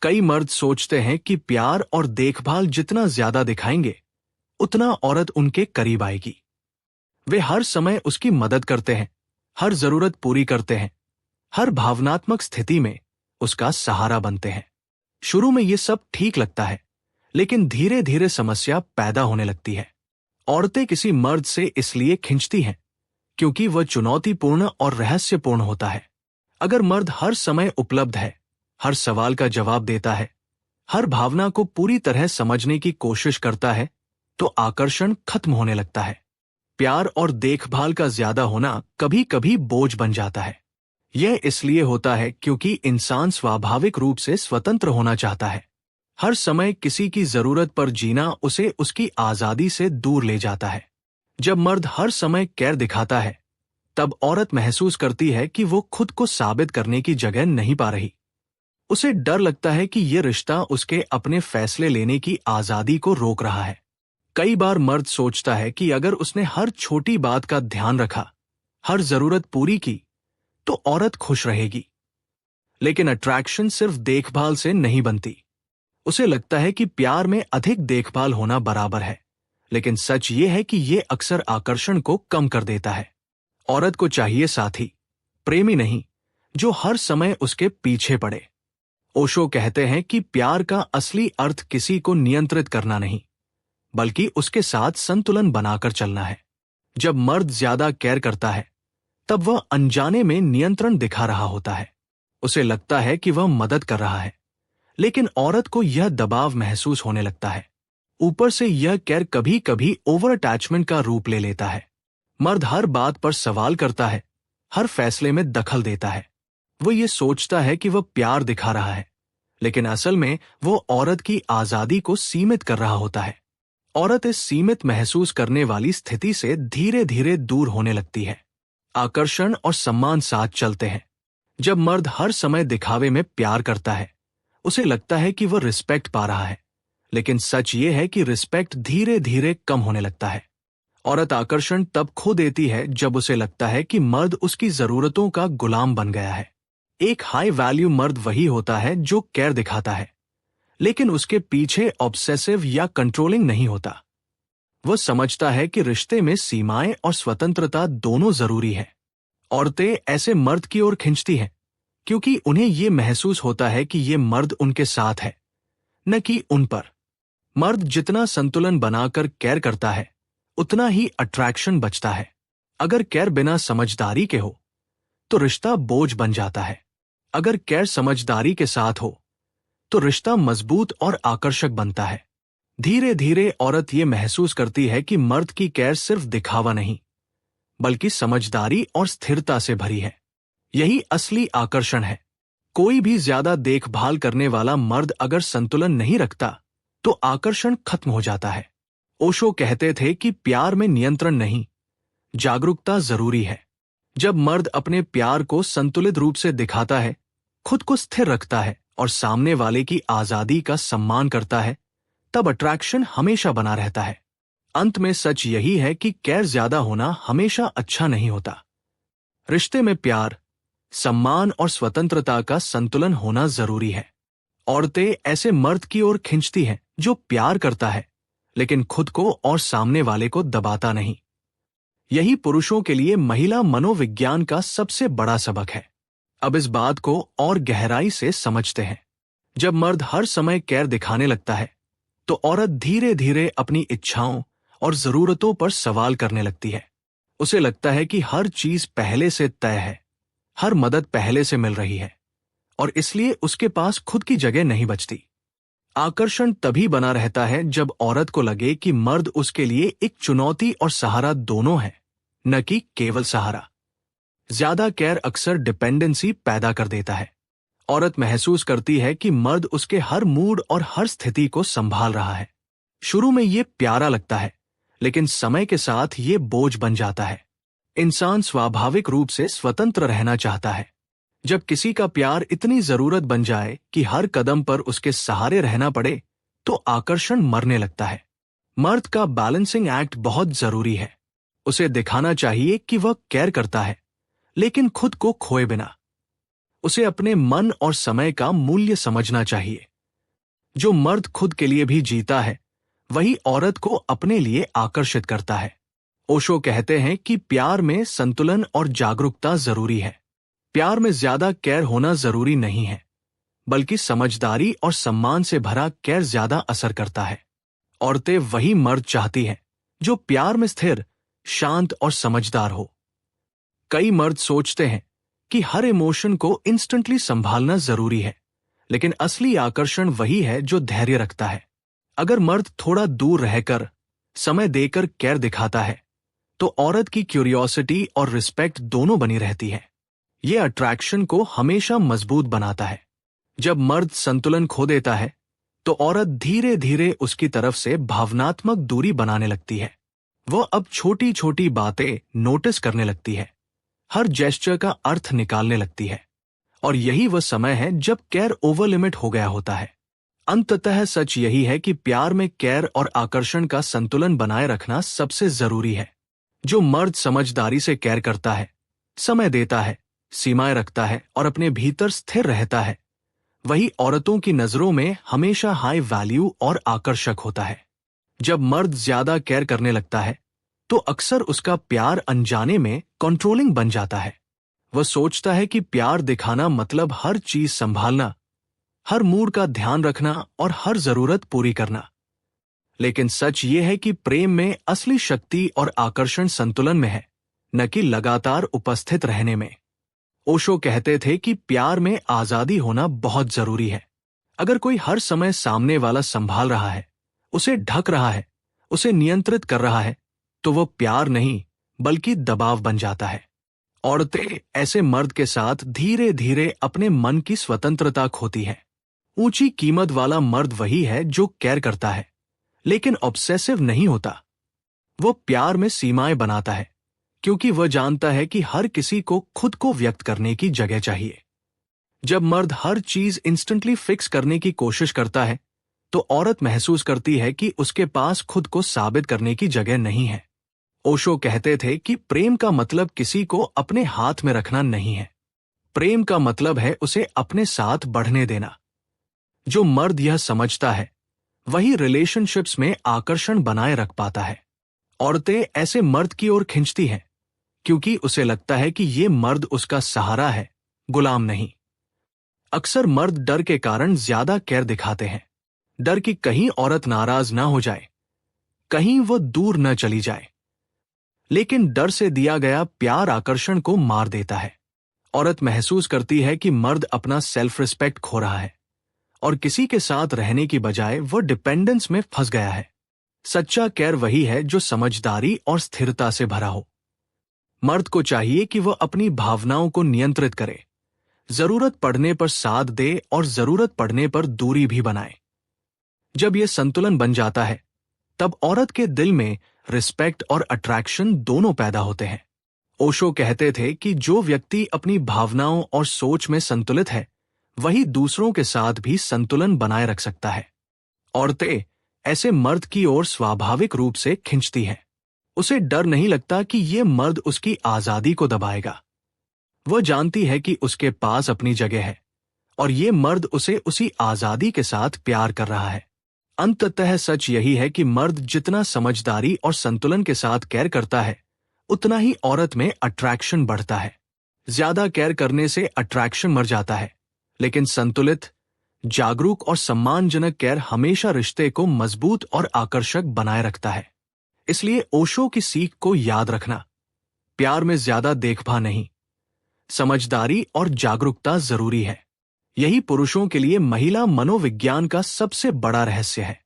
कई मर्द सोचते हैं कि प्यार और देखभाल जितना ज्यादा दिखाएंगे उतना औरत उनके करीब आएगी। वे हर समय उसकी मदद करते हैं, हर जरूरत पूरी करते हैं, हर भावनात्मक स्थिति में उसका सहारा बनते हैं। शुरू में ये सब ठीक लगता है, लेकिन धीरे धीरे समस्या पैदा होने लगती है। औरतें किसी मर्द से इसलिए खिंचती हैं क्योंकि वह चुनौतीपूर्ण और रहस्यपूर्ण होता है। अगर मर्द हर समय उपलब्ध है, हर सवाल का जवाब देता है, हर भावना को पूरी तरह समझने की कोशिश करता है, तो आकर्षण खत्म होने लगता है। प्यार और देखभाल का ज्यादा होना कभी कभी बोझ बन जाता है। यह इसलिए होता है क्योंकि इंसान स्वाभाविक रूप से स्वतंत्र होना चाहता है। हर समय किसी की जरूरत पर जीना उसे उसकी आजादी से दूर ले जाता है। जब मर्द हर समय कैर दिखाता है, तब औरत महसूस करती है कि वो खुद को साबित करने की जगह नहीं पा रही। उसे डर लगता है कि ये रिश्ता उसके अपने फैसले लेने की आजादी को रोक रहा है। कई बार मर्द सोचता है कि अगर उसने हर छोटी बात का ध्यान रखा, हर जरूरत पूरी की, तो औरत खुश रहेगी। लेकिन अट्रैक्शन सिर्फ देखभाल से नहीं बनती। उसे लगता है कि प्यार में अधिक देखभाल होना बराबर है, लेकिन सच ये है कि ये अक्सर आकर्षण को कम कर देता है। औरत को चाहिए साथी, प्रेमी नहीं, जो हर समय उसके पीछे पड़े। ओशो कहते हैं कि प्यार का असली अर्थ किसी को नियंत्रित करना नहीं, बल्कि उसके साथ संतुलन बनाकर चलना है। जब मर्द ज्यादा केयर करता है, तब वह अनजाने में नियंत्रण दिखा रहा होता है। उसे लगता है कि वह मदद कर रहा है, लेकिन औरत को यह दबाव महसूस होने लगता है। ऊपर से यह केयर कभी कभी ओवर अटैचमेंट का रूप ले लेता है। मर्द हर बात पर सवाल करता है, हर फैसले में दखल देता है। वो ये सोचता है कि वह प्यार दिखा रहा है, लेकिन असल में वो औरत की आजादी को सीमित कर रहा होता है। औरत इस सीमित महसूस करने वाली स्थिति से धीरे धीरे दूर होने लगती है। आकर्षण और सम्मान साथ चलते हैं। जब मर्द हर समय दिखावे में प्यार करता है, उसे लगता है कि वह रिस्पेक्ट पा रहा है, लेकिन सच ये है कि रिस्पेक्ट धीरे धीरे कम होने लगता है। औरत आकर्षण तब खो देती है जब उसे लगता है कि मर्द उसकी जरूरतों का गुलाम बन गया है। एक हाई वैल्यू मर्द वही होता है जो केयर दिखाता है, लेकिन उसके पीछे ऑब्सेसिव या कंट्रोलिंग नहीं होता। वह समझता है कि रिश्ते में सीमाएं और स्वतंत्रता दोनों जरूरी है। औरतें ऐसे मर्द की ओर खिंचती हैं क्योंकि उन्हें यह महसूस होता है कि ये मर्द उनके साथ है, न कि उन पर। मर्द जितना संतुलन बनाकर केयर करता है, उतना ही अट्रैक्शन बचता है। अगर केयर बिना समझदारी के हो, तो रिश्ता बोझ बन जाता है। अगर केयर समझदारी के साथ हो, तो रिश्ता मजबूत और आकर्षक बनता है। धीरे धीरे औरत ये महसूस करती है कि मर्द की केयर सिर्फ दिखावा नहीं, बल्कि समझदारी और स्थिरता से भरी है। यही असली आकर्षण है। कोई भी ज्यादा देखभाल करने वाला मर्द अगर संतुलन नहीं रखता, तो आकर्षण खत्म हो जाता है। ओशो कहते थे कि प्यार में नियंत्रण नहीं, जागरूकता जरूरी है। जब मर्द अपने प्यार को संतुलित रूप से दिखाता है, खुद को स्थिर रखता है और सामने वाले की आजादी का सम्मान करता है, तब अट्रैक्शन हमेशा बना रहता है। अंत में सच यही है कि केयर ज्यादा होना हमेशा अच्छा नहीं होता। रिश्ते में प्यार, सम्मान और स्वतंत्रता का संतुलन होना जरूरी है। औरतें ऐसे मर्द की ओर खिंचती हैं जो प्यार करता है, लेकिन खुद को और सामने वाले को दबाता नहीं। यही पुरुषों के लिए महिला मनोविज्ञान का सबसे बड़ा सबक है। अब इस बात को और गहराई से समझते हैं। जब मर्द हर समय केयर दिखाने लगता है, तो औरत धीरे धीरे अपनी इच्छाओं और जरूरतों पर सवाल करने लगती है। उसे लगता है कि हर चीज पहले से तय है, हर मदद पहले से मिल रही है, और इसलिए उसके पास खुद की जगह नहीं बचती। आकर्षण तभी बना रहता है जब औरत को लगे कि मर्द उसके लिए एक चुनौती और सहारा दोनों है, न कि केवल सहारा। ज्यादा केयर अक्सर डिपेंडेंसी पैदा कर देता है। औरत महसूस करती है कि मर्द उसके हर मूड और हर स्थिति को संभाल रहा है। शुरू में ये प्यारा लगता है, लेकिन समय के साथ ये बोझ बन जाता है। इंसान स्वाभाविक रूप से स्वतंत्र रहना चाहता है। जब किसी का प्यार इतनी जरूरत बन जाए कि हर कदम पर उसके सहारे रहना पड़े, तो आकर्षण मरने लगता है। मर्द का बैलेंसिंग एक्ट बहुत जरूरी है। उसे दिखाना चाहिए कि वह केयर करता है, लेकिन खुद को खोए बिना। उसे अपने मन और समय का मूल्य समझना चाहिए। जो मर्द खुद के लिए भी जीता है, वही औरत को अपने लिए आकर्षित करता है। ओशो कहते हैं कि प्यार में संतुलन और जागरूकता जरूरी है। प्यार में ज्यादा केयर होना जरूरी नहीं है, बल्कि समझदारी और सम्मान से भरा केयर ज्यादा असर करता है। औरतें वही मर्द चाहती हैं जो प्यार में स्थिर, शांत और समझदार हो। कई मर्द सोचते हैं कि हर इमोशन को इंस्टेंटली संभालना जरूरी है, लेकिन असली आकर्षण वही है जो धैर्य रखता है। अगर मर्द थोड़ा दूर रहकर, समय देकर केयर दिखाता है, तो औरत की क्यूरियोसिटी और रिस्पेक्ट दोनों बनी रहती है। यह अट्रैक्शन को हमेशा मजबूत बनाता है। जब मर्द संतुलन खो देता है, तो औरत धीरे धीरे उसकी तरफ से भावनात्मक दूरी बनाने लगती है। वह अब छोटी छोटी बातें नोटिस करने लगती है, हर जेस्चर का अर्थ निकालने लगती है, और यही वह समय है जब केयर ओवर लिमिट हो गया होता है। अंततः सच यही है कि प्यार में केयर और आकर्षण का संतुलन बनाए रखना सबसे जरूरी है। जो मर्द समझदारी से केयर करता है, समय देता है, सीमाएं रखता है और अपने भीतर स्थिर रहता है, वही औरतों की नजरों में हमेशा हाई वैल्यू और आकर्षक होता है। जब मर्द ज्यादा केयर करने लगता है, तो अक्सर उसका प्यार अनजाने में कंट्रोलिंग बन जाता है। वह सोचता है कि प्यार दिखाना मतलब हर चीज संभालना, हर मूड का ध्यान रखना और हर जरूरत पूरी करना। लेकिन सच ये है कि प्रेम में असली शक्ति और आकर्षण संतुलन में है, न कि लगातार उपस्थित रहने में। ओशो कहते थे कि प्यार में आजादी होना बहुत जरूरी है। अगर कोई हर समय सामने वाला संभाल रहा है, उसे ढक रहा है, उसे नियंत्रित कर रहा है, तो वो प्यार नहीं बल्कि दबाव बन जाता है। औरतें ऐसे मर्द के साथ धीरे धीरे अपने मन की स्वतंत्रता खोती हैं। ऊंची कीमत वाला मर्द वही है जो केयर करता है, लेकिन ऑब्सेसिव नहीं होता। वो प्यार में सीमाएं बनाता है, क्योंकि वह जानता है कि हर किसी को खुद को व्यक्त करने की जगह चाहिए। जब मर्द हर चीज इंस्टेंटली फिक्स करने की कोशिश करता है, तो औरत महसूस करती है कि उसके पास खुद को साबित करने की जगह नहीं है। ओशो कहते थे कि प्रेम का मतलब किसी को अपने हाथ में रखना नहीं है। प्रेम का मतलब है उसे अपने साथ बढ़ने देना। जो मर्द यह समझता है, वही रिलेशनशिप्स में आकर्षण बनाए रख पाता है। औरतें ऐसे मर्द की ओर खिंचती हैं, क्योंकि उसे लगता है कि ये मर्द उसका सहारा है, गुलाम नहीं। अक्सर मर्द डर के कारण ज्यादा केयर दिखाते हैं। डर कि कहीं औरत नाराज ना हो जाए, कहीं वो दूर न चली जाए। लेकिन डर से दिया गया प्यार आकर्षण को मार देता है। औरत महसूस करती है कि मर्द अपना सेल्फ रिस्पेक्ट खो रहा है, और किसी के साथ रहने की बजाय वो डिपेंडेंस में फंस गया है। सच्चा केयर वही है जो समझदारी और स्थिरता से भरा हो। मर्द को चाहिए कि वह अपनी भावनाओं को नियंत्रित करे, जरूरत पड़ने पर साथ दे और जरूरत पड़ने पर दूरी भी बनाए। जब यह संतुलन बन जाता है, तब औरत के दिल में रिस्पेक्ट और अट्रैक्शन दोनों पैदा होते हैं। ओशो कहते थे कि जो व्यक्ति अपनी भावनाओं और सोच में संतुलित है, वही दूसरों के साथ भी संतुलन बनाए रख सकता है। औरतें ऐसे मर्द की ओर स्वाभाविक रूप से खिंचती हैं। उसे डर नहीं लगता कि ये मर्द उसकी आजादी को दबाएगा। वह जानती है कि उसके पास अपनी जगह है, और ये मर्द उसे उसी आजादी के साथ प्यार कर रहा है। अंततः सच यही है कि मर्द जितना समझदारी और संतुलन के साथ केयर करता है, उतना ही औरत में अट्रैक्शन बढ़ता है। ज्यादा केयर करने से अट्रैक्शन मर जाता है, लेकिन संतुलित, जागरूक और सम्मानजनक केयर हमेशा रिश्ते को मजबूत और आकर्षक बनाए रखता है। इसलिए ओशो की सीख को याद रखना, प्यार में ज्यादा देखभाल नहीं, समझदारी और जागरूकता जरूरी है। यही पुरुषों के लिए महिला मनोविज्ञान का सबसे बड़ा रहस्य है।